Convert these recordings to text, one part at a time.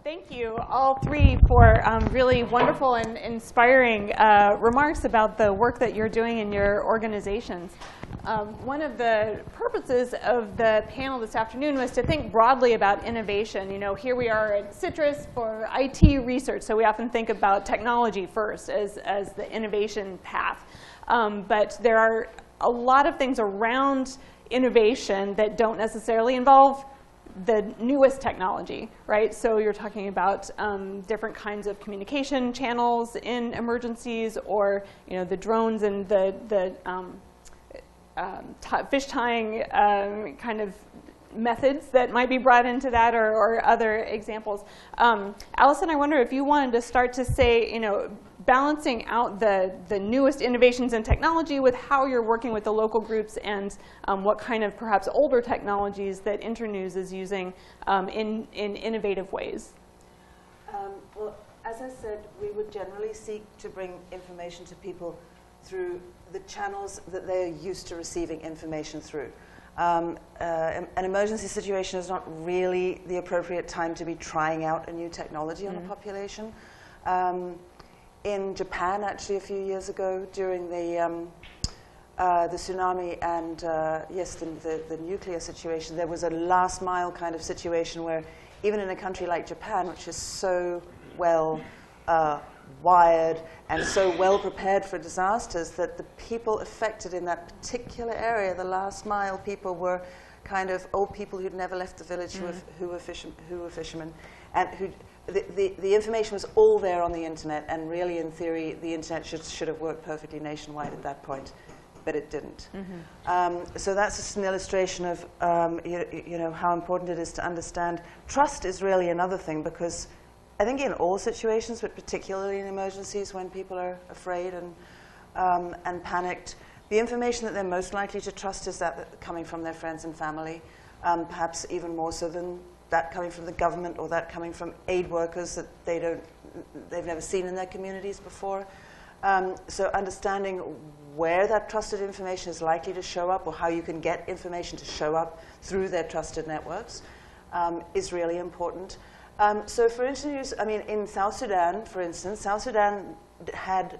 Thank you, all three, for really wonderful and inspiring remarks about the work that you're doing in your organizations. One of the purposes of the panel this afternoon was to think broadly about innovation. You know, here we are at Citrus for IT research, so we often think about technology first as the innovation path. But there are a lot of things around innovation that don't necessarily involve the newest technology, right? So you're talking about different kinds of communication channels in emergencies, or the drones and the fish tying kind of methods that might be brought into that, or other examples. Allison, I wonder if you wanted to start to say, balancing out the newest innovations in technology with how you're working with the local groups, and what kind of perhaps older technologies that Internews is using in innovative ways. Well, as I said, we would generally seek to bring information to people through the channels that they're used to receiving information through. An emergency situation is not really the appropriate time to be trying out a new technology on a population. In Japan, actually, a few years ago, during the tsunami and yes, the nuclear situation, there was a last mile kind of situation where even in a country like Japan, which is so well wired and so well prepared for disasters, that the people affected in that particular area, the last mile people, were kind of old people who'd never left the village, who were fishermen, and the information was all there on the internet, and really, in theory, the internet should have worked perfectly nationwide at that point, but it didn't. So that's just an illustration of how important it is to understand. Trust is really another thing, because I think in all situations, but particularly in emergencies when people are afraid and panicked, the information that they're most likely to trust is that coming from their friends and family, perhaps even more so than that coming from the government, or that coming from aid workers that they've never seen in their communities before. So understanding where that trusted information is likely to show up, or how you can get information to show up through their trusted networks, is really important. So for instance, in South Sudan, for instance, South Sudan had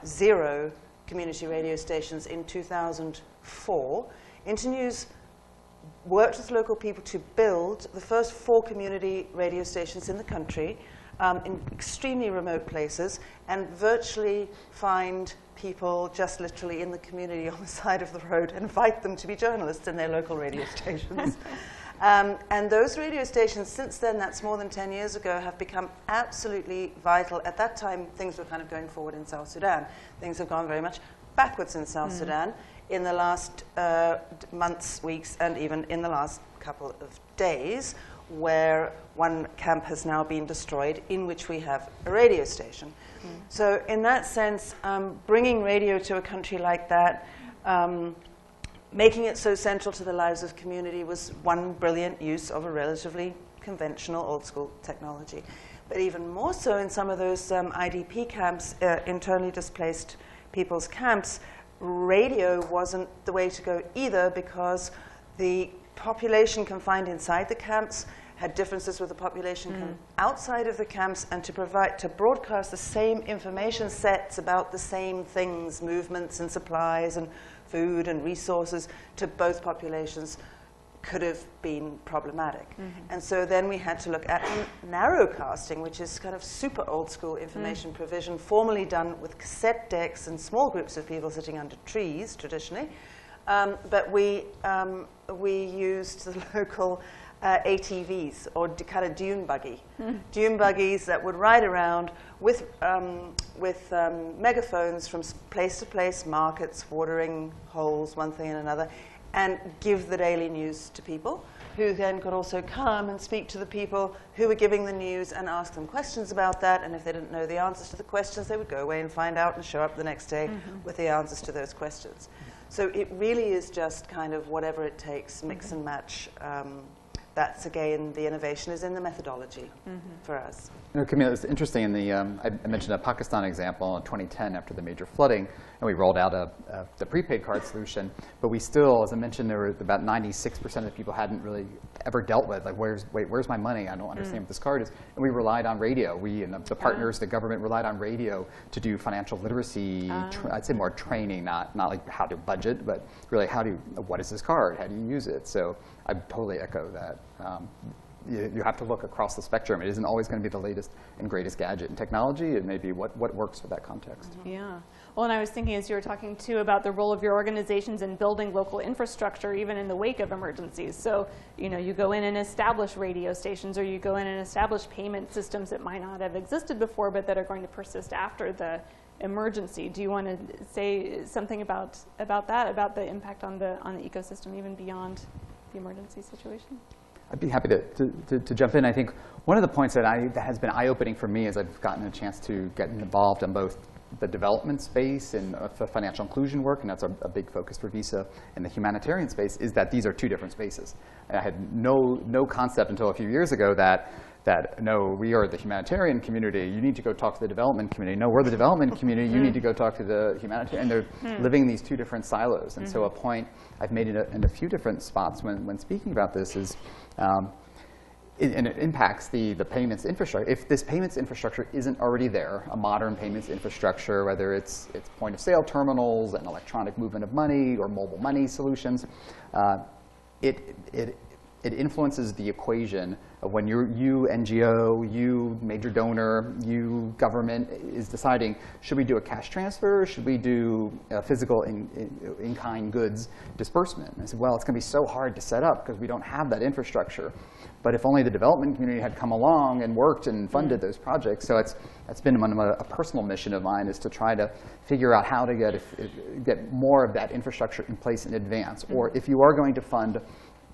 0 community radio stations in 2004. Internews worked with local people to build the first 4 community radio stations in the country, in extremely remote places, and virtually find people just literally in the community on the side of the road and invite them to be journalists in their local radio stations. And those radio stations, since then, that's more than 10 years ago, have become absolutely vital. At that time, things were kind of going forward in South Sudan. Things have gone very much backwards in South Sudan in the last months, weeks, and even in the last couple of days, where one camp has now been destroyed, in which we have a radio station. So in that sense, bringing radio to a country like that, making it so central to the lives of community, was one brilliant use of a relatively conventional old-school technology. But even more so in some of those IDP camps, internally displaced people's camps, radio wasn't the way to go either, because the population confined inside the camps had differences with the population outside of the camps, and to broadcast the same information sets about the same things, movements and supplies and food and resources, to both populations could have been problematic. And so then we had to look at narrowcasting, which is kind of super old school information provision, formerly done with cassette decks and small groups of people sitting under trees traditionally. But we used the local ATVs, or kind of dune buggy. Dune buggies that would ride around with megaphones from place to place, markets, watering holes, one thing and another, and give the daily news to people, who then could also come and speak to the people who were giving the news and ask them questions about that. And if they didn't know the answers to the questions, they would go away and find out and show up the next day with the answers to those questions. So it really is just kind of whatever it takes, mix and match. That's, again, the innovation is in the methodology for us. Camille, it's interesting. In the I mentioned a Pakistan example in 2010 after the major flooding. and we rolled out the prepaid card solution. But we still, as I mentioned, there were about 96% of the people hadn't really ever dealt with, like, where's my money? I don't understand what this card is. And we relied on radio. We and the partners, the government relied on radio to do financial literacy, I'd say more training, not like how to budget, but really what is this card? How do you use it? So I totally echo that. You have to look across the spectrum. It isn't always going to be the latest and greatest gadget in technology. It may be what works for that context. Yeah. Well, and I was thinking as you were talking, too, about the role of your organizations in building local infrastructure, even in the wake of emergencies. So, you go in and establish radio stations, or you go in and establish payment systems that might not have existed before, but that are going to persist after the emergency. Do you want to say something about that, about the impact on the ecosystem, even beyond the emergency situation? I'd be happy to jump in. I think one of the points that has been eye-opening for me as I've gotten a chance to get involved in both the development space and financial inclusion work, and that's a big focus for Visa, and the humanitarian space, is that these are two different spaces. And I had no concept until a few years ago that no, we are the humanitarian community. You need to go talk to the development community. No, we're the development community. You need to go talk to the humanitarian. And they're living in these two different silos. And so a point I've made in a few different spots when speaking about this is, and it impacts the payments infrastructure. If this payments infrastructure isn't already there, a modern payments infrastructure, whether it's point-of-sale terminals and electronic movement of money or mobile money solutions, it influences the equation of when you NGO, you major donor, you government is deciding, should we do a cash transfer or should we do a physical in-kind goods disbursement? And I said, well, it's going to be so hard to set up because we don't have that infrastructure. But if only the development community had come along and worked and funded those projects. So it's been a personal mission of mine, is to try to figure out how to get more of that infrastructure in place in advance. Or if you are going to fund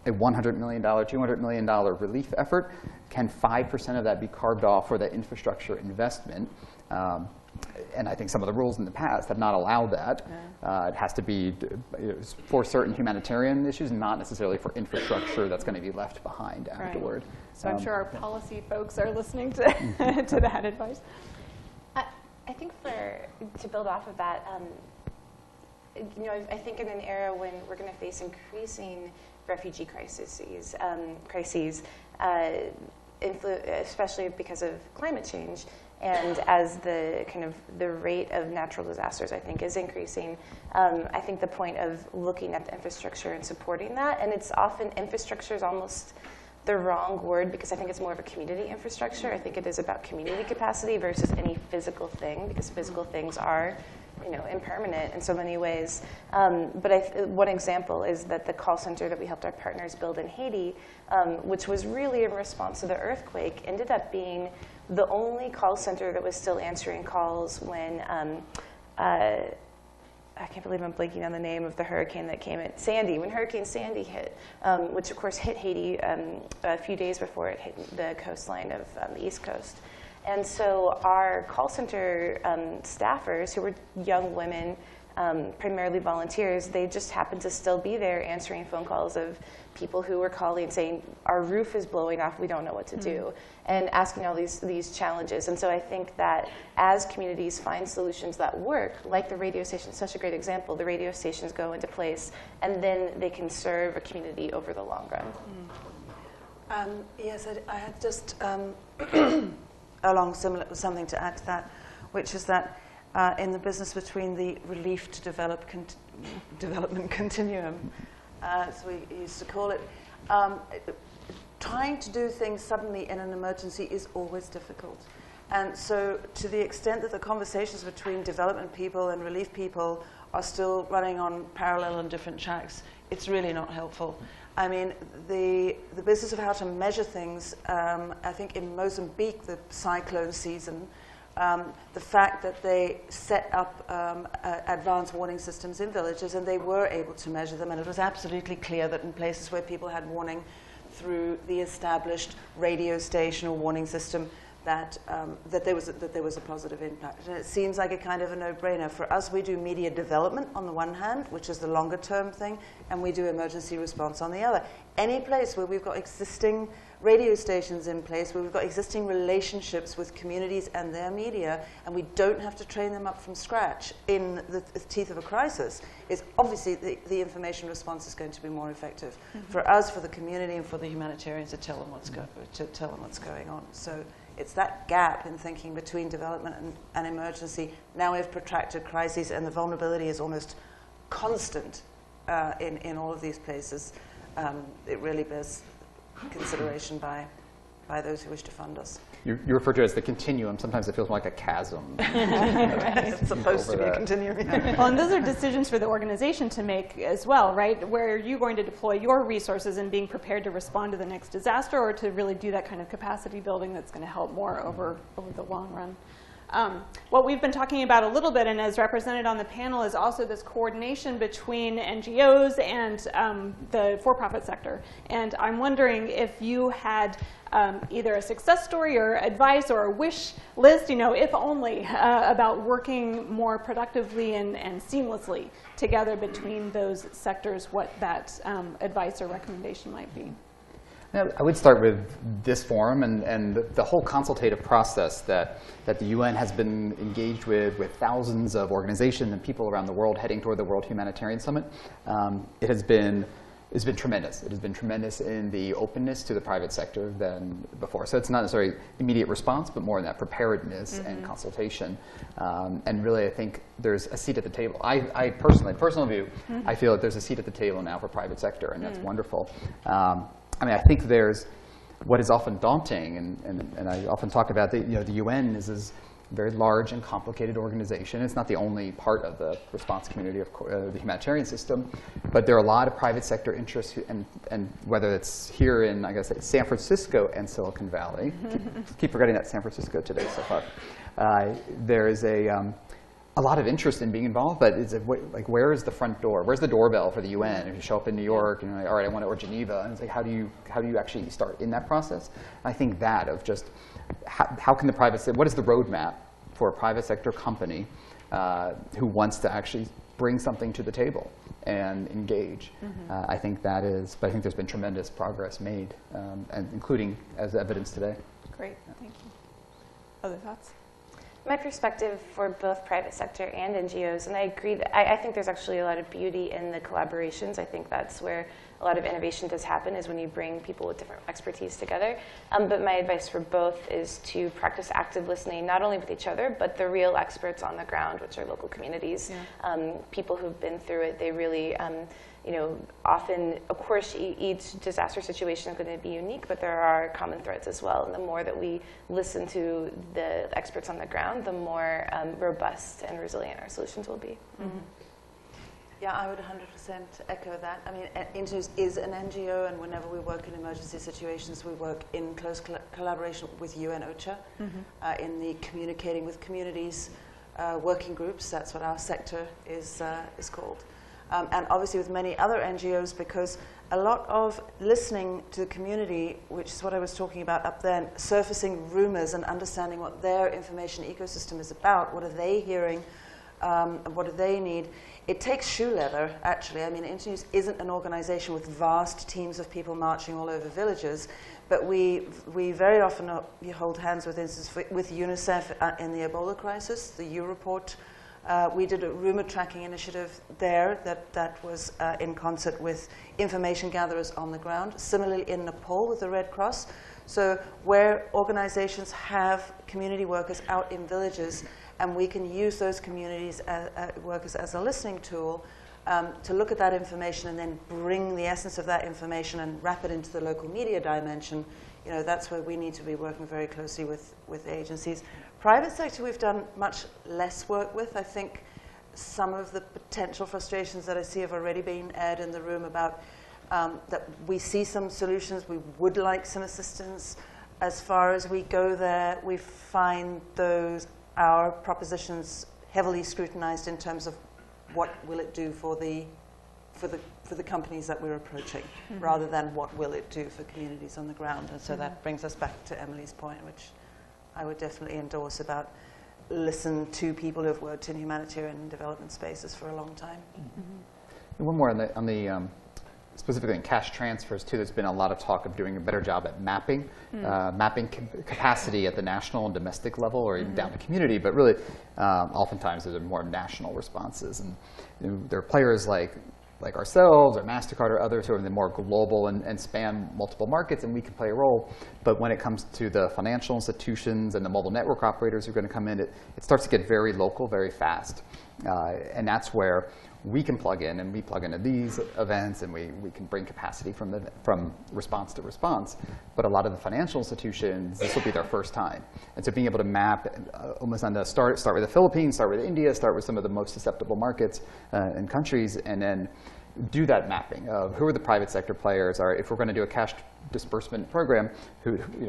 a $100 million, $200 million relief effort, can 5% of that be carved off for that infrastructure investment? And I think some of the rules in the past have not allowed that. It has to be for certain humanitarian issues, not necessarily for infrastructure that's going to be left behind afterward. So I'm sure our policy folks are listening to, to that advice. I think to build off of that, I think in an era when we're going to face increasing refugee crises, especially because of climate change, and as the rate of natural disasters, I think, is increasing, I think the point of looking at the infrastructure and supporting that, and it's often, infrastructure is almost the wrong word, because I think it's more of a community infrastructure. I think it is about community capacity versus any physical thing, because physical things are impermanent in so many ways. But one example is that the call center that we helped our partners build in Haiti, which was really in response to the earthquake, ended up being the only call center that was still answering calls when, I can't believe I'm blanking on the name of the hurricane that came in, Sandy, when Hurricane Sandy hit, which of course hit Haiti a few days before it hit the coastline of the East Coast. And so our call center staffers, who were young women, primarily volunteers, they just happened to still be there answering phone calls of people who were calling saying, our roof is blowing off, we don't know what to do, and asking all these challenges. And so I think that as communities find solutions that work, like the radio station, such a great example, the radio stations go into place, and then they can serve a community over the long run. Yes, I had just something to add to that, which is that in the business between the relief to development continuum, as we used to call it, trying to do things suddenly in an emergency is always difficult. And so to the extent that the conversations between development people and relief people are still running on parallel and different tracks, it's really not helpful. I mean, the business of how to measure things, I think in Mozambique, the cyclone season, the fact that they set up advanced warning systems in villages, and they were able to measure them, and it was absolutely clear that in places where people had warning through the established radio station or warning system, that there was a positive impact. And it seems like a kind of a no-brainer. For us, we do media development on the one hand, which is the longer-term thing, and we do emergency response on the other. Any place where we've got existing radio stations in place, where we've got existing relationships with communities and their media, and we don't have to train them up from scratch in the teeth of a crisis, is obviously the information response is going to be more effective for us, for the community, and for the humanitarians to tell them what's going on. So it's that gap in thinking between development and emergency. Now we have protracted crises, and the vulnerability is almost constant in all of these places. It really bears consideration by those who wish to fund us. You refer to it as the continuum. Sometimes it feels more like a chasm. It's supposed to be a continuum. Well, and those are decisions for the organization to make as well, right? Where are you going to deploy your resources in being prepared to respond to the next disaster, or to really do that kind of capacity building that's going to help more over the long run? What we've been talking about a little bit, and as represented on the panel, is also this coordination between NGOs and the for-profit sector. And I'm wondering if you had either a success story or advice or a wish list, if only, about working more productively and seamlessly together between those sectors, what that advice or recommendation might be. I would start with this forum and the whole consultative process that the UN has been engaged with thousands of organizations and people around the world heading toward the World Humanitarian Summit. It's been tremendous. It has been tremendous in the openness to the private sector than before. So it's not necessarily immediate response, but more in that preparedness and consultation. And really, I think there's a seat at the table. I personal view, I feel that there's a seat at the table now for private sector, and that's wonderful. I think there's what is often daunting, and I often talk about the UN is this very large and complicated organization. It's not the only part of the response community of the humanitarian system, but there are a lot of private sector interests, and whether it's here in, I guess, San Francisco and Silicon Valley, keep forgetting that San Francisco today so far, there is a lot of interest in being involved, but where is the front door? Where's the doorbell for the UN? If you show up in New York and you're like, all right, I want to, or Geneva, and it's like, how do you actually start in that process? I think that of just how can the private sector, what is the roadmap for a private sector company who wants to actually bring something to the table and engage? I think that is, but I think there's been tremendous progress made, and including as evidence today. Great, thank you. Other thoughts? My perspective for both private sector and NGOs, and I agree that I think there's actually a lot of beauty in the collaborations. I think that's where a lot of innovation does happen, is when you bring people with different expertise together. But my advice for both is to practice active listening, not only with each other, but the real experts on the ground, which are local communities. People who've been through it, they really, often, of course, each disaster situation is going to be unique, but there are common threads as well. And the more that we listen to the experts on the ground, the more robust and resilient our solutions will be. Yeah, I would 100% echo that. I mean, Internews is an NGO, and whenever we work in emergency situations, we work in close collaboration with UN OCHA in the communicating with communities working groups. That's what our sector is called. And obviously with many other NGOs, because a lot of listening to the community, which is what I was talking about up there, surfacing rumors and understanding what their information ecosystem is about, what are they hearing, what do they need. It takes shoe leather, actually. I mean, Internews isn't an organization with vast teams of people marching all over villages, but we very often hold hands, with instance, with UNICEF in the Ebola crisis, the U report. We did a rumor tracking initiative there that was in concert with information gatherers on the ground. Similarly in Nepal with the Red Cross. So where organizations have community workers out in villages, and we can use those communities workers as a listening tool to look at that information and then bring the essence of that information and wrap it into the local media dimension. That's where we need to be working very closely with agencies. Private sector we've done much less work with. I think some of the potential frustrations that I see have already been aired in the room about that we see some solutions, we would like some assistance. As far as we go there, we find our propositions heavily scrutinized in terms of what will it do for the companies that we're approaching, rather than what will it do for communities on the ground. And so that brings us back to Emily's point, which I would definitely endorse about listen to people who have worked in humanitarian and development spaces for a long time. And one more on the specifically in cash transfers too. There's been a lot of talk of doing a better job at mapping, capacity at the national and domestic level, or even down to community. But really, oftentimes there are more national responses, and there are players like ourselves or MasterCard or others who are more global and span multiple markets, and we can play a role. But when it comes to the financial institutions and the mobile network operators who are going to come in, it starts to get very local, very fast. And that's where we can plug in, and we plug into these events, and we can bring capacity from response to response. But a lot of the financial institutions, this will be their first time. And so being able to map almost on the start with the Philippines, start with India, start with some of the most susceptible markets and countries, and then do that mapping of who are the private sector players, or if we're going to do a cash disbursement program,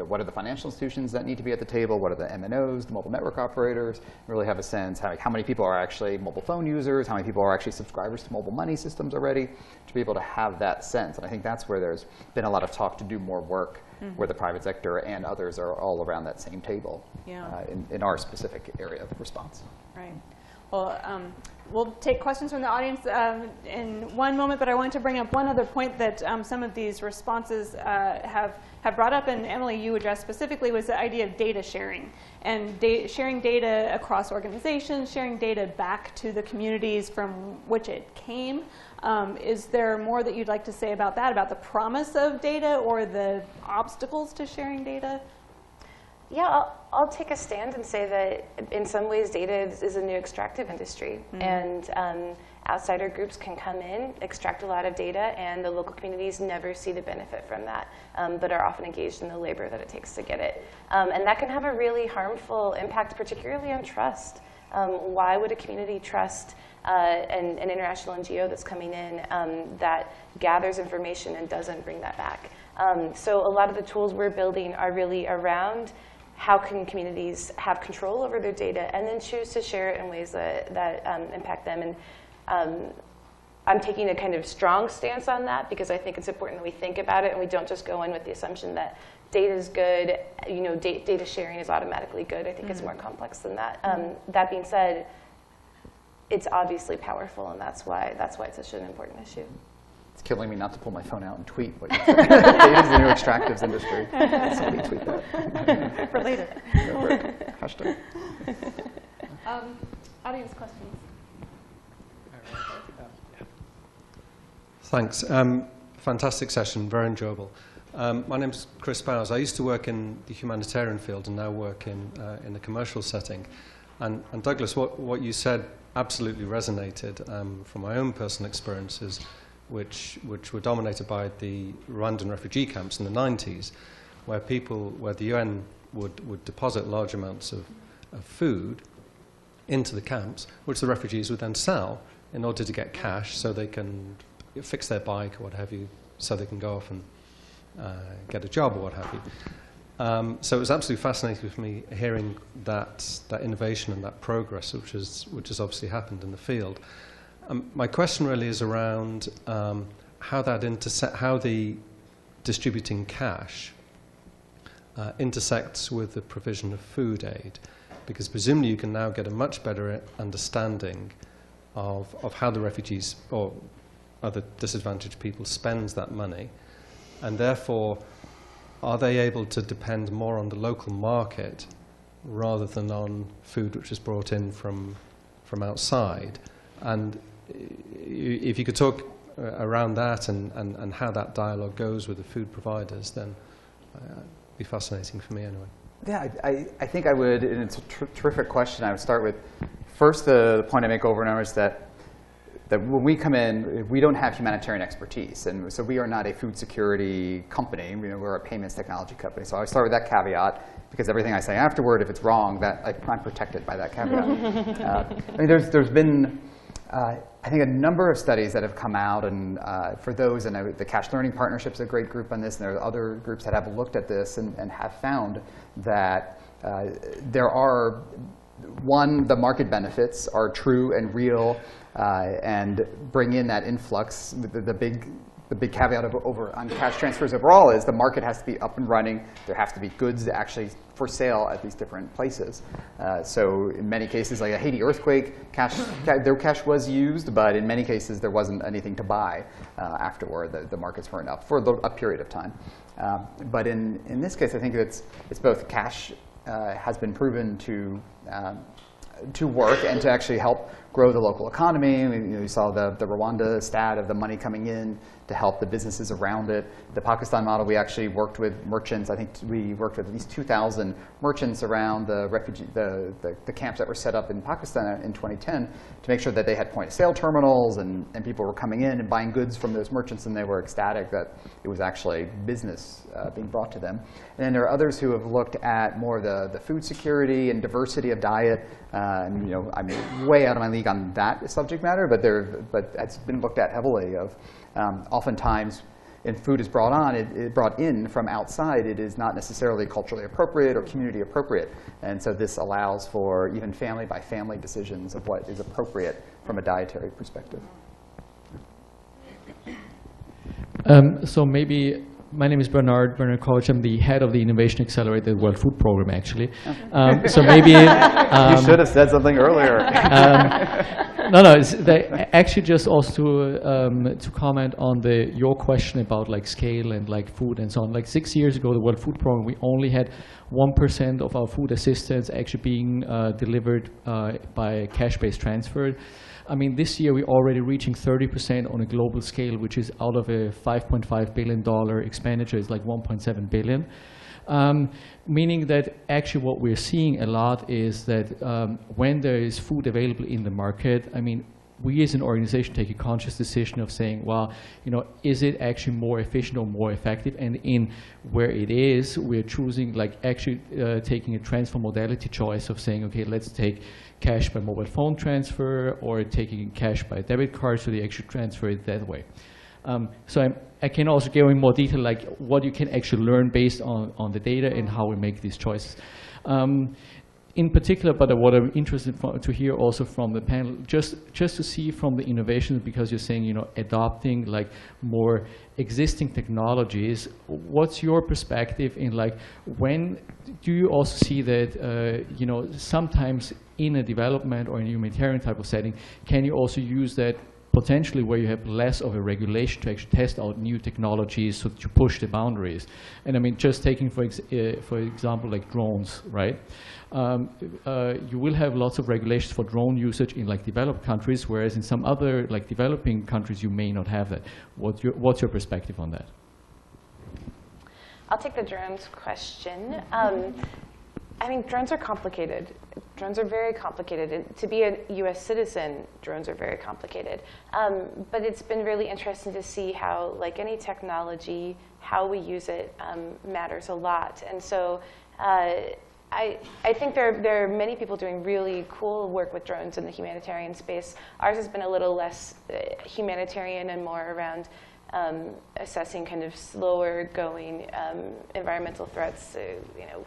what are the financial institutions that need to be at the table, what are the MNOs, the mobile network operators, really have a sense how many people are actually mobile phone users, how many people are actually subscribers to mobile money systems already, to be able to have that sense. And I think that's where there's been a lot of talk to do more work, where the private sector and others are all around that same table in our specific area of response. Right. Well, we'll take questions from the audience in one moment, but I wanted to bring up one other point that some of these responses have brought up, and Emily, you addressed specifically, was the idea of data sharing, and sharing data across organizations, sharing data back to the communities from which it came. Is there more that you'd like to say about that, about the promise of data or the obstacles to sharing data? Yeah, I'll take a stand and say that in some ways data is a new extractive industry, and outsider groups can come in, extract a lot of data, and the local communities never see the benefit from that, but are often engaged in the labor that it takes to get it. And that can have a really harmful impact, particularly on trust. Why would a community trust an international NGO that's coming in that gathers information and doesn't bring that back? So a lot of the tools we're building are really around how can communities have control over their data and then choose to share it in ways that impact them. And I'm taking a kind of strong stance on that because I think it's important that we think about it and we don't just go in with the assumption that data is good, data sharing is automatically good. I think it's more complex than that. That being said, it's obviously powerful, and that's why it's such an important issue. It's killing me not to pull my phone out and tweet what you said. Data is the new extractives industry. Somebody tweet that. For later. Hashtag. Audience questions? Thanks. Fantastic session, very enjoyable. My name's Chris Bowers. I used to work in the humanitarian field and now work in the commercial setting. And Douglas, what you said absolutely resonated from my own personal experiences, which were dominated by the Rwandan refugee camps in the 90s, where the UN would deposit large amounts of food into the camps, which the refugees would then sell in order to get cash so they can fix their bike or what have you, so they can go off and get a job or what have you. So it was absolutely fascinating for me hearing that innovation and that progress, which has obviously happened in the field. My question really is around how the distributing cash intersects with the provision of food aid, because presumably you can now get a much better understanding of how the refugees or other disadvantaged people spends that money, and therefore are they able to depend more on the local market rather than on food which is brought in from outside? And if you could talk around that and how that dialogue goes with the food providers, then it'd be fascinating for me anyway. Yeah, I think I would, and it's a terrific question. I would start with, first, the point I make over and over is that when we come in, we don't have humanitarian expertise, and so we are not a food security company. We're a payments technology company. So I start with that caveat, because everything I say afterward, if it's wrong, I'm protected by that caveat. There's been, I think, a number of studies that have come out, and for those, and the Cash Learning Partnership is a great group on this, and there are other groups that have looked at this and have found that there are, one, the market benefits are true and real, and bring in that influx. The big the big caveat on cash transfers overall is the market has to be up and running. There have to be goods actually for sale at these different places. So in many cases, like a Haiti earthquake, their cash was used, but in many cases there wasn't anything to buy afterward. The markets weren't up for a period of time. But in this case, I think it's both cash has been proven to work and to actually help grow the local economy. You saw the Rwanda stat of the money coming in to help the businesses around it. The Pakistan model, we actually worked with merchants. I think we worked with at least 2,000 merchants around the camps that were set up in Pakistan in 2010 to make sure that they had point-of-sale terminals and people were coming in and buying goods from those merchants, and they were ecstatic that it was actually business being brought to them. And then there are others who have looked at more of the food security and diversity of diet. And, I'm way out of my league on that subject matter, but it's been looked at heavily. Oftentimes, when food is brought in from outside, it is not necessarily culturally appropriate or community appropriate, and so this allows for even family by family decisions of what is appropriate from a dietary perspective. So maybe. My name is Bernard Koch. I'm the head of the Innovation Accelerator World Food Program, actually. So maybe you should have said something earlier. No. Actually, just also to comment on your question about like scale and like food and so on. Like 6 years ago, the World Food Program, we only had 1% of our food assistance actually being delivered by cash-based transfer. I mean, this year we're already reaching 30% on a global scale, which is out of a $5.5 billion expenditure, is like 1.7 billion. Meaning that actually what we're seeing a lot is that when there is food available in the market, I mean, we as an organization take a conscious decision of saying, well, is it actually more efficient or more effective? And in where it is, we're choosing like actually taking a transfer modality choice of saying, okay, let's take cash by mobile phone transfer or taking cash by debit card, so they actually transfer it that way. So I can also go in more detail, like what you can actually learn based on the data and how we make these choices. In particular, but what I'm interested to hear also from the panel, just to see from the innovations, because you're saying, adopting like more existing technologies, what's your perspective in like, when do you also see that, sometimes in a development or in a humanitarian type of setting, can you also use that potentially where you have less of a regulation to actually test out new technologies so that you push the boundaries? And I mean, just taking, for example, like drones, right? You will have lots of regulations for drone usage in like developed countries, whereas in some other like developing countries you may not have that. What's your perspective on that? I'll take the drones question. I mean, drones are complicated. Drones are very complicated. And to be a US citizen, drones are very complicated. But it's been really interesting to see how, like any technology, how we use it matters a lot. And so I think there are many people doing really cool work with drones in the humanitarian space. Ours has been a little less humanitarian and more around assessing kind of slower going environmental threats,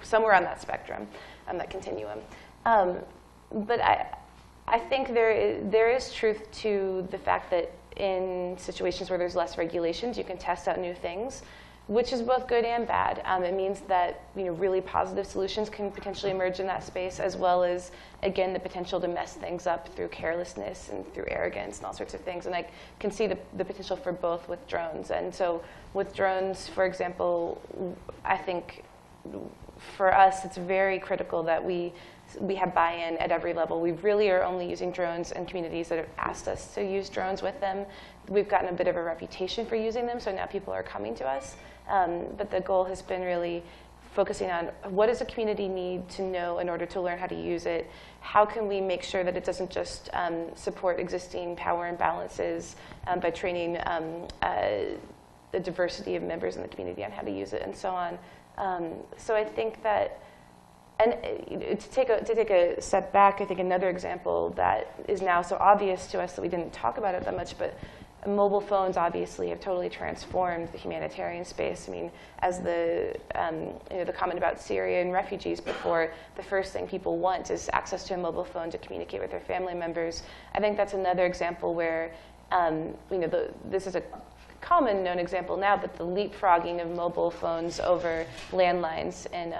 somewhere on that spectrum, on that continuum. But I think there is truth to the fact that in situations where there's less regulations, you can test out new things, which is both good and bad. It means that really positive solutions can potentially emerge in that space, as well as, again, the potential to mess things up through carelessness and through arrogance and all sorts of things. And I can see the potential for both with drones. And so with drones, for example, I think for us it's very critical that we have buy-in at every level. We really are only using drones in communities that have asked us to use drones with them. We've gotten a bit of a reputation for using them, so now people are coming to us. But the goal has been really focusing on what does a community need to know in order to learn how to use it? How can we make sure that it doesn't just support existing power imbalances by training the diversity of members in the community on how to use it and so on. So I think that, and to take a step back, I think another example that is now so obvious to us that we didn't talk about it that much, but mobile phones obviously have totally transformed the humanitarian space. I mean, as the comment about Syrian refugees before, the first thing people want is access to a mobile phone to communicate with their family members. I think that's another example where this is a common known example now, but the leapfrogging of mobile phones over landlines in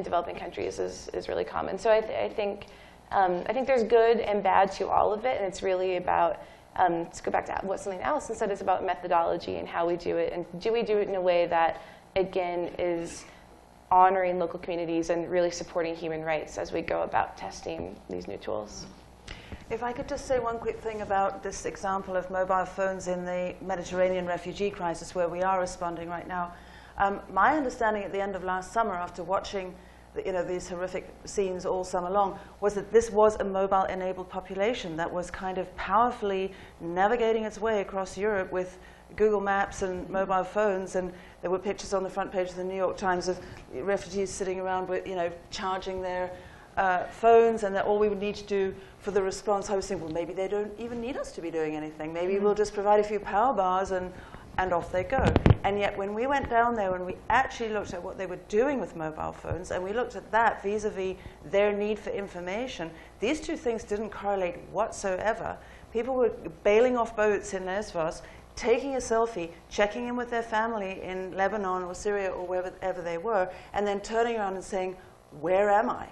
developing countries is really common. So I think there's good and bad to all of it, and it's really about, let's go back to what something Allison said, it's about methodology and how we do it, and do we do it in a way that, again, is honoring local communities and really supporting human rights as we go about testing these new tools. If I could just say one quick thing about this example of mobile phones in the Mediterranean refugee crisis where we are responding right now. My understanding at the end of last summer, after watching these horrific scenes all summer long, was that this was a mobile-enabled population that was kind of powerfully navigating its way across Europe with Google Maps and mobile phones, and there were pictures on the front page of the New York Times of refugees sitting around with, charging their phones, and that all we would need to do for the response. I was thinking, well, maybe they don't even need us to be doing anything. Maybe we'll just provide a few power bars and off they go. And yet when we went down there, when we actually looked at what they were doing with mobile phones, and we looked at that vis-a-vis their need for information, these two things didn't correlate whatsoever. People were bailing off boats in Lesbos, taking a selfie, checking in with their family in Lebanon or Syria or wherever they were, and then turning around and saying, where am I?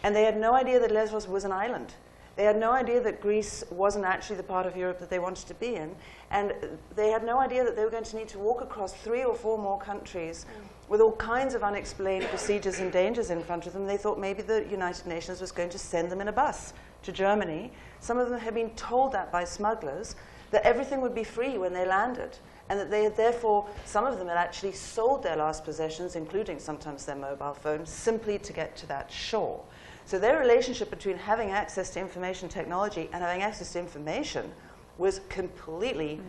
And they had no idea that Lesbos was an island. They had no idea that Greece wasn't actually the part of Europe that they wanted to be in. And they had no idea that they were going to need to walk across 3 or 4 more countries with all kinds of unexplained procedures and dangers in front of them. They thought maybe the United Nations was going to send them in a bus to Germany. Some of them had been told that by smugglers, that everything would be free when they landed, and that they had therefore, some of them had actually sold their last possessions, including sometimes their mobile phones, simply to get to that shore. So their relationship between having access to information technology and having access to information was completely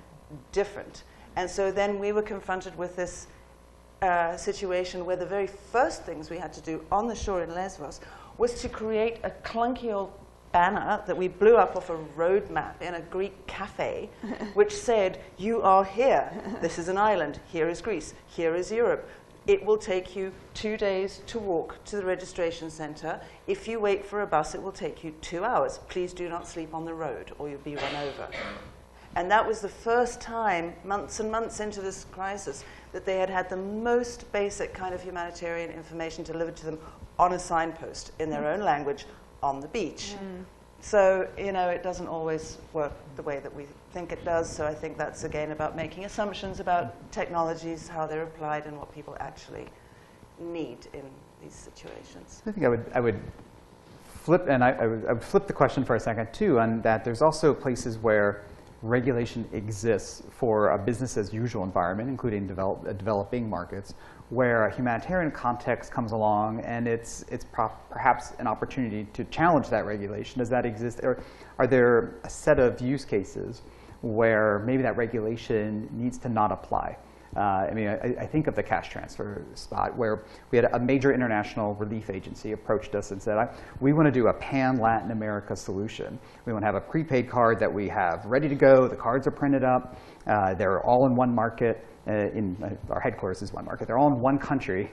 different. And so then we were confronted with this situation where the very first things we had to do on the shore in Lesbos was to create a clunky old banner that we blew up off a road map in a Greek cafe, which said, you are here. This is an island. Here is Greece. Here is Europe. It will take you 2 days to walk to the registration center. If you wait for a bus, it will take you 2 hours. Please do not sleep on the road or you'll be run over. And that was the first time, months and months into this crisis, that they had had the most basic kind of humanitarian information delivered to them on a signpost in their own language on the beach. So, it doesn't always work the way that we think it does. So I think that's, again, about making assumptions about technologies, how they're applied, and what people actually need in these situations. I think I would flip, and I would flip the question for a second, too, on that there's also places where regulation exists for a business as usual environment, including developing markets, where a humanitarian context comes along and it's perhaps an opportunity to challenge that regulation. Does that exist? Or are there a set of use cases where maybe that regulation needs to not apply? I think of the cash transfer spot where we had a major international relief agency approached us and said, we want to do a pan-Latin America solution. We want to have a prepaid card that we have ready to go. The cards are printed up. They're all in one market. Our headquarters is one market. They're all in one country.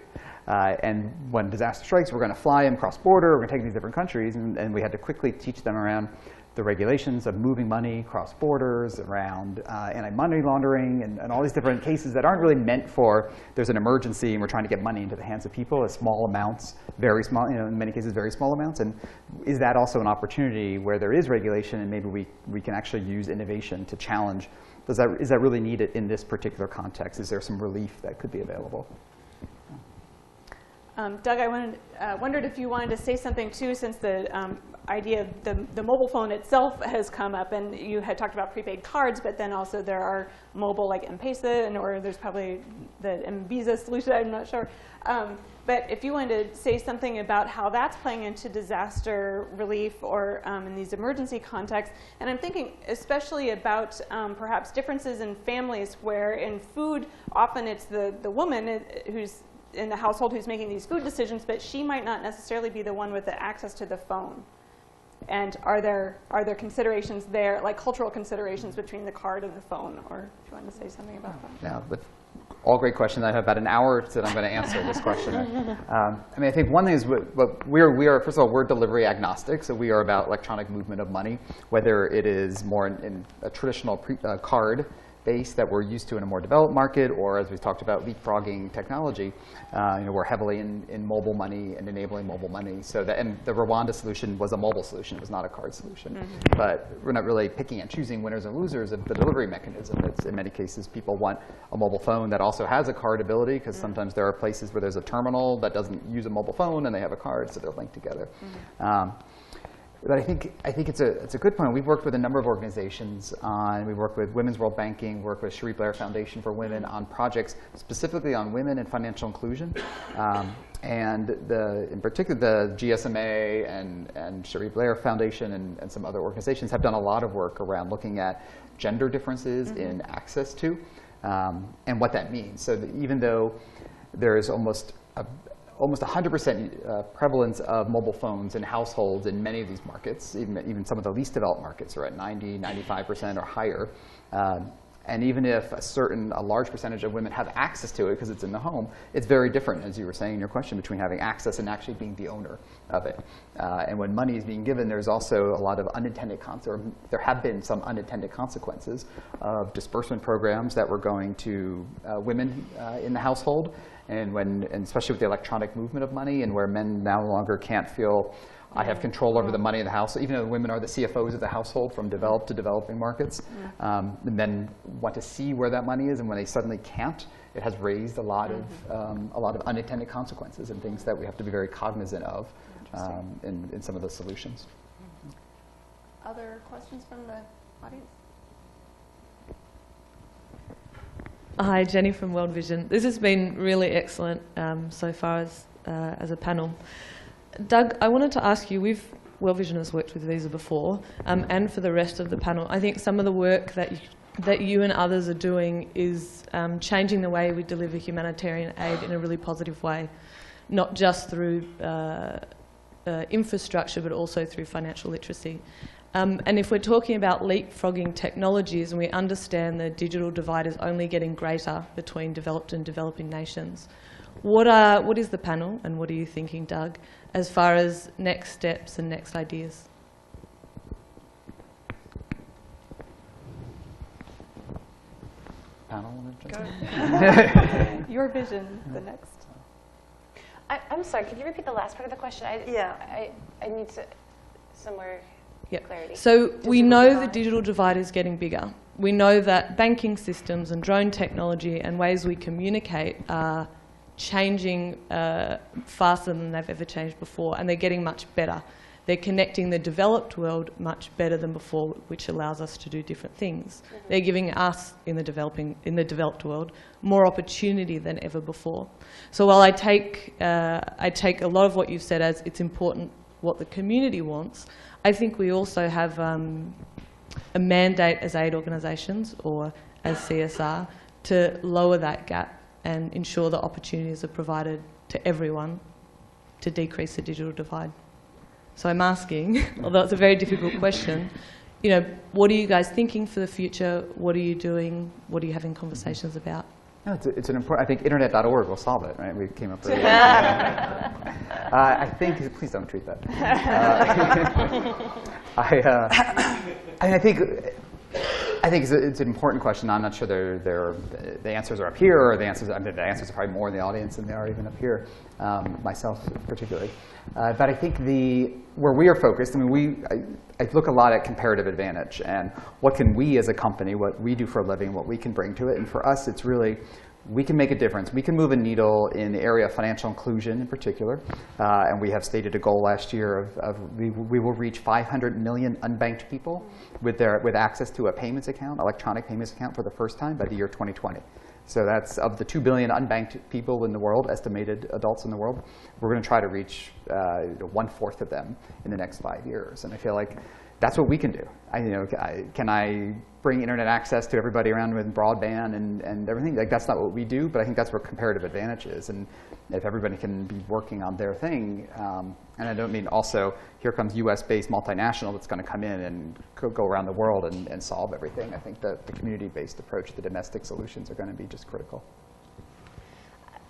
And when disaster strikes, we're going to fly them cross-border. We're going to take these different countries. And we had to quickly teach them around the regulations of moving money cross borders, around anti-money laundering, and all these different cases that aren't really meant for, there's an emergency and we're trying to get money into the hands of people as small amounts, very small, in many cases, very small amounts. And is that also an opportunity where there is regulation and maybe we can actually use innovation to challenge? Is that really needed in this particular context? Is there some relief that could be available? Doug, I wondered if you wanted to say something too, since the idea of the mobile phone itself has come up, and you had talked about prepaid cards, but then also there are mobile like M-Pesa, or there's probably the M-Visa solution, I'm not sure. But if you wanted to say something about how that's playing into disaster relief or in these emergency contexts. And I'm thinking especially about perhaps differences in families where in food, often it's the woman who's in the household who's making these food decisions, but she might not necessarily be the one with the access to the phone. And are there considerations there, like cultural considerations between the card and the phone? Or if you want to say something about that. Yeah, but all great questions. I have about an hour that I'm going to answer this question. I think one thing is we are, first of all, we're delivery agnostic, so we are about electronic movement of money, whether it is more in a traditional card space that we're used to in a more developed market, or as we've talked about, leapfrogging technology. We're heavily in mobile money and enabling mobile money. So and the Rwanda solution was a mobile solution. It was not a card solution. But we're not really picking and choosing winners and losers of the delivery mechanism. It's, in many cases, people want a mobile phone that also has a card ability, because sometimes there are places where there's a terminal that doesn't use a mobile phone and they have a card, so they're linked together. But I think it's a good point. We've worked with a number of organizations on. We work with Women's World Banking, work with Cherie Blair Foundation for Women on projects specifically on women and financial inclusion, and in particular the GSMA and Cherie Blair Foundation and some other organizations have done a lot of work around looking at gender differences in access to and what that means. So that even though there is almost 100% prevalence of mobile phones in households in many of these markets, even some of the least developed markets are at 90, 95% or higher. And even if a large percentage of women have access to it because it's in the home, it's very different, as you were saying in your question, between having access and actually being the owner of it. And when money is being given, there's also a lot of there have been some unintended consequences of disbursement programs that were going to women in the household, and especially with the electronic movement of money, and where men no longer can't feel I have control over the money in the house. Even though women are the CFOs of the household from developed to developing markets, the men want to see where that money is, and when they suddenly can't, it has raised a lot of unintended consequences and things that we have to be very cognizant of in some of the solutions. Other questions from the audience? Hi, Jenny from World Vision. This has been really excellent so far as a panel. Doug, I wanted to ask you, World Vision has worked with Visa before, and for the rest of the panel, I think some of the work that you and others are doing is changing the way we deliver humanitarian aid in a really positive way, not just through infrastructure, but also through financial literacy. And if we're talking about leapfrogging technologies, and we understand the digital divide is only getting greater between developed and developing nations, what is the panel, and what are you thinking, Doug, as far as next steps and next ideas? Panel? Your vision, the next. I'm sorry, could you repeat the last part of the question? I need some more clarity. So we know the digital divide is getting bigger. We know that banking systems and drone technology and ways we communicate are changing faster than they've ever changed before, and they're getting much better. They're connecting the developed world much better than before, which allows us to do different things. They're giving us in the developed world more opportunity than ever before. So while I take a lot of what you've said as it's important what the community wants, I think we also have a mandate as aid organisations or as CSR to lower that gap and ensure that opportunities are provided to everyone to decrease the digital divide. So I'm asking, although it's a very difficult question, what are you guys thinking for the future? What are you doing? What are you having conversations about? No, it's an important. I think internet.org will solve it, right? We came up with it. I think. Please don't tweet that. I think it's an important question. I'm not sure the answers are up here, or the answers are probably more in the audience than they are even up here, myself particularly. But I think where we are focused, I look a lot at comparative advantage and what can we as a company, what we do for a living, what we can bring to it. And for us, it's really, we can make a difference. We can move a needle in the area of financial inclusion in particular. And we have stated a goal last year we will reach 500 million unbanked people with access to a payments account, electronic payments account for the first time by the year 2020. So that's of the 2 billion unbanked people in the world, estimated adults in the world, we're going to try to reach 1/4 of them in the next 5 years. And I feel like that's what we can do. Can I bring internet access to everybody around with broadband and everything? Like, that's not what we do, but I think that's where comparative advantage is. And if everybody can be working on their thing, and I don't mean also here comes US-based multinational that's going to come in and go around the world and solve everything. I think that the community-based approach, the domestic solutions are going to be just critical.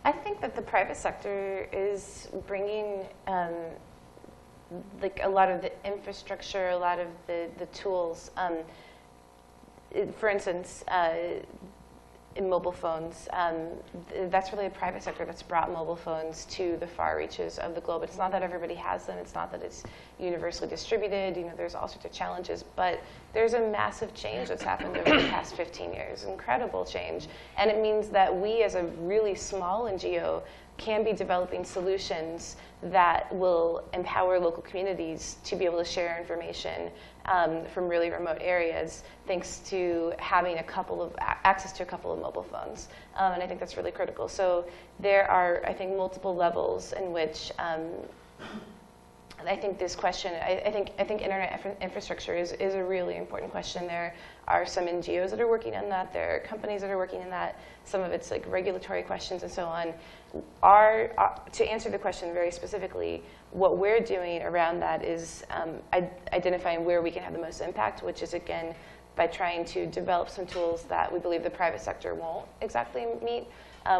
I think that the private sector is bringing like a lot of the infrastructure, a lot of the tools. for instance, in mobile phones, that's really a private sector that's brought mobile phones to the far reaches of the globe. It's not that everybody has them. It's not that it's universally distributed. You know, there's all sorts of challenges, but there's a massive change that's happened over the past 15 years, incredible change. And it means that we, as a really small NGO, can be developing solutions that will empower local communities to be able to share information from really remote areas, thanks to having access to a couple of mobile phones. And I think that's really critical. So there are, I think, multiple levels in which I think this question, I think internet infrastructure is a really important question. There are some NGOs that are working on that. There are companies that are working on that. Some of it's like regulatory questions and so on. To answer the question very specifically, what we're doing around that is identifying where we can have the most impact, which is, again, by trying to develop some tools that we believe the private sector won't exactly meet,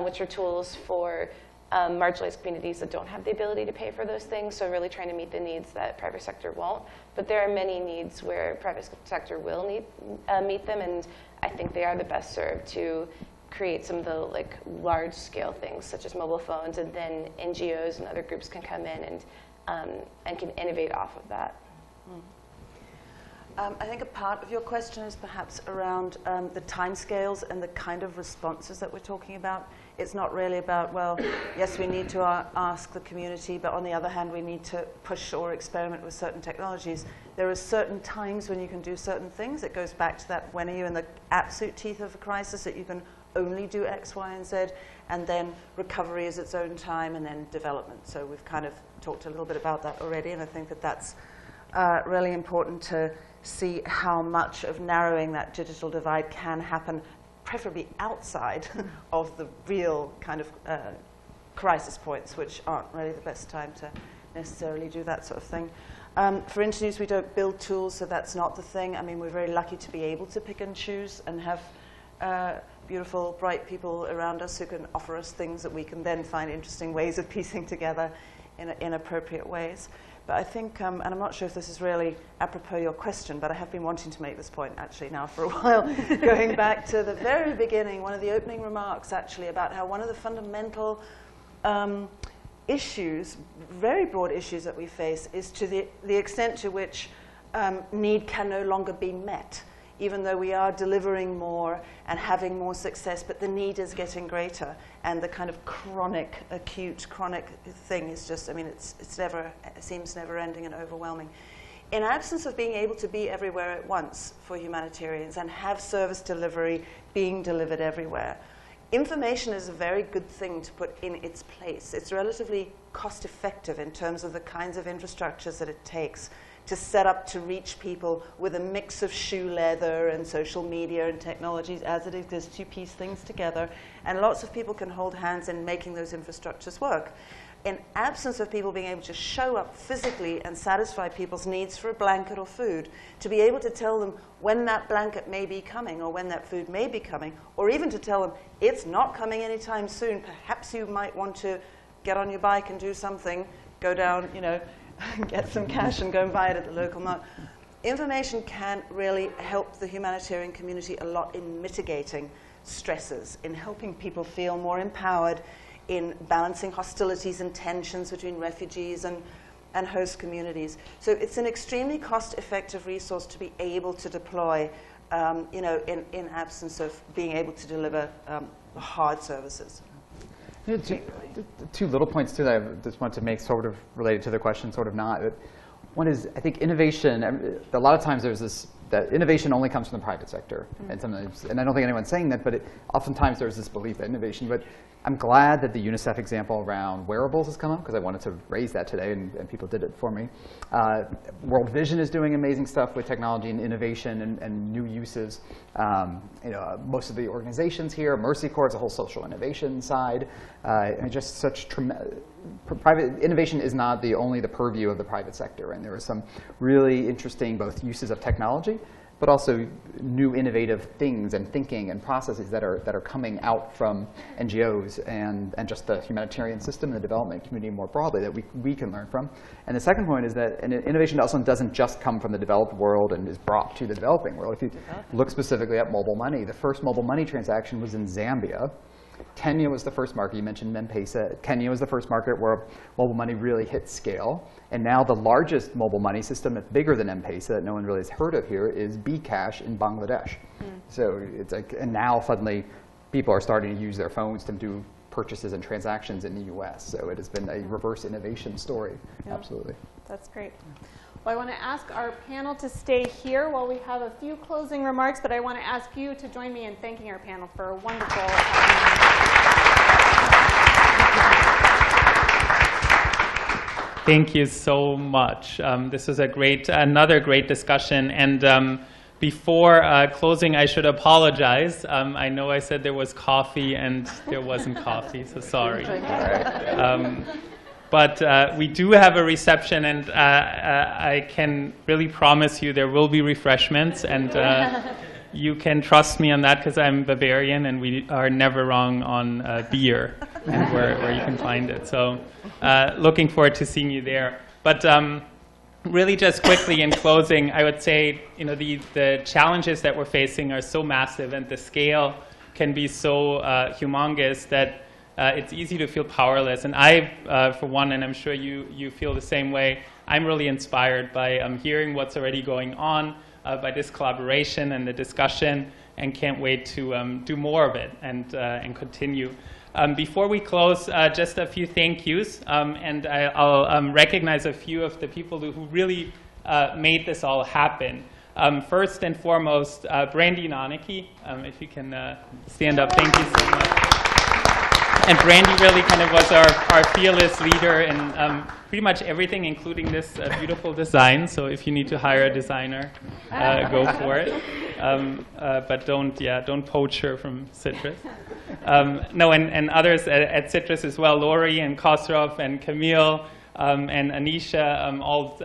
which are tools for marginalized communities that don't have the ability to pay for those things, so really trying to meet the needs that private sector won't. But there are many needs where private sector will meet them, and I think they are the best served to create some of the large-scale things, such as mobile phones, and then NGOs and other groups can come in and can innovate off of that. I think a part of your question is perhaps around the timescales and the kind of responses that we're talking about. It's not really about, well, yes, we need to ask the community, but on the other hand, we need to push or experiment with certain technologies. There are certain times when you can do certain things. It goes back to that, when are you in the absolute teeth of a crisis that you can only do X, Y, and Z, and then recovery is its own time, and then development. So we've kind of talked a little bit about that already, and I think that that's really important to see how much of narrowing that digital divide can happen, preferably outside of the real kind of crisis points, which aren't really the best time to necessarily do that sort of thing. For Internews, we don't build tools, so that's not the thing. I mean, we're very lucky to be able to pick and choose and have beautiful, bright people around us who can offer us things that we can then find interesting ways of piecing together in appropriate ways. But I think, and I'm not sure if this is really apropos your question, but I have been wanting to make this point actually now for a while, going back to the very beginning, one of the opening remarks actually about how one of the fundamental issues, very broad issues that we face, is to the extent to which need can no longer be met, even though we are delivering more and having more success, but the need is getting greater. And the kind of chronic, acute, chronic thing is just, I mean, it seems never ending and overwhelming. In absence of being able to be everywhere at once for humanitarians and have service delivery being delivered everywhere, information is a very good thing to put in its place. It's relatively cost effective in terms of the kinds of infrastructures that it takes to set up to reach people with a mix of shoe leather and social media and technologies as it exists. You piece things together, and lots of people can hold hands in making those infrastructures work. In absence of people being able to show up physically and satisfy people's needs for a blanket or food, to be able to tell them when that blanket may be coming or when that food may be coming, or even to tell them it's not coming anytime soon, perhaps you might want to get on your bike and do something, go down, you know, get some cash and go and buy it at the local market. Information can really help the humanitarian community a lot in mitigating stresses, in helping people feel more empowered, in balancing hostilities and tensions between refugees and host communities. So it's an extremely cost-effective resource to be able to deploy, you know, in absence of being able to deliver hard services. Two little points too that I just want to make, sort of related to the question, sort of not. One is, I think innovation, a lot of times there's this, that innovation only comes from the private sector. And sometimes, and I don't think anyone's saying that, but oftentimes there's this belief that innovation, but I'm glad that the UNICEF example around wearables has come up, because I wanted to raise that today, and people did it for me. World Vision is doing amazing stuff with technology and innovation and new uses. You know, most of the organizations here, Mercy Corps, is a whole social innovation side, and just such private innovation is not only the purview of the private sector, and there are some really interesting both uses of technology but also new innovative things and thinking and processes that are coming out from NGOs and just the humanitarian system and the development community more broadly that we can learn from. And the second point is that innovation also doesn't just come from the developed world and is brought to the developing world. If you look specifically at mobile money, the first mobile money transaction was in Zambia. Kenya was the first market. You mentioned M-Pesa. Kenya was the first market where mobile money really hit scale. And now the largest mobile money system that's bigger than M-Pesa that no one really has heard of here is bKash in Bangladesh. So it's like, and now suddenly people are starting to use their phones to do purchases and transactions in the US. So it has been a reverse innovation story. Yep. Absolutely. That's great. Well, I want to ask our panel to stay here while we have a few closing remarks, but I want to ask you to join me in thanking our panel for a wonderful Thank you so much. This was another great discussion. And before closing, I should apologize. I know I said there was coffee, and there wasn't coffee, so sorry. But we do have a reception, and I can really promise you there will be refreshments. And you can trust me on that, because I'm Bavarian, and we are never wrong on beer and where you can find it. So looking forward to seeing you there. But really just quickly in closing, I would say the challenges that we're facing are so massive, and the scale can be so humongous that it's easy to feel powerless. And I, for one, and I'm sure you feel the same way, I'm really inspired by hearing what's already going on, by this collaboration and the discussion, and can't wait to do more of it and continue. Before we close, just a few thank yous, and I'll recognize a few of the people who really made this all happen. First and foremost, Brandy Noneke, if you can stand up, thank you so much. And Brandy really kind of was our fearless leader in pretty much everything, including this beautiful design. So if you need to hire a designer, go for it. But don't poach her from Citrus. No, and others at Citrus as well, Lori and Khosrow and Camille and Anisha, all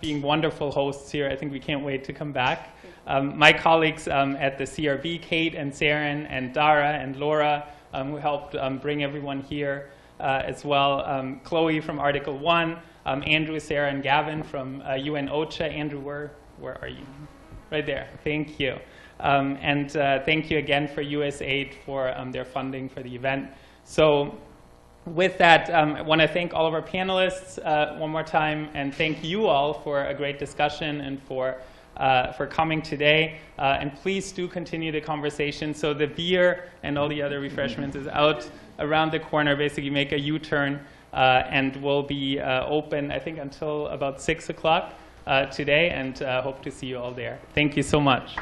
being wonderful hosts here. I think we can't wait to come back. My colleagues at the CRB, Kate and Saren and Dara and Laura, who helped bring everyone here as well. Chloe from Article 1, Andrew, Sarah, and Gavin from UN OCHA. Andrew, where are you? Right there. Thank you. And thank you again for USAID for their funding for the event. So with that, I want to thank all of our panelists one more time, and thank you all for a great discussion and for coming today. And please do continue the conversation. So the beer and all the other refreshments is out around the corner. Basically, make a U-turn, and we'll be open, I think, until about 6 o'clock today, and hope to see you all there. Thank you so much.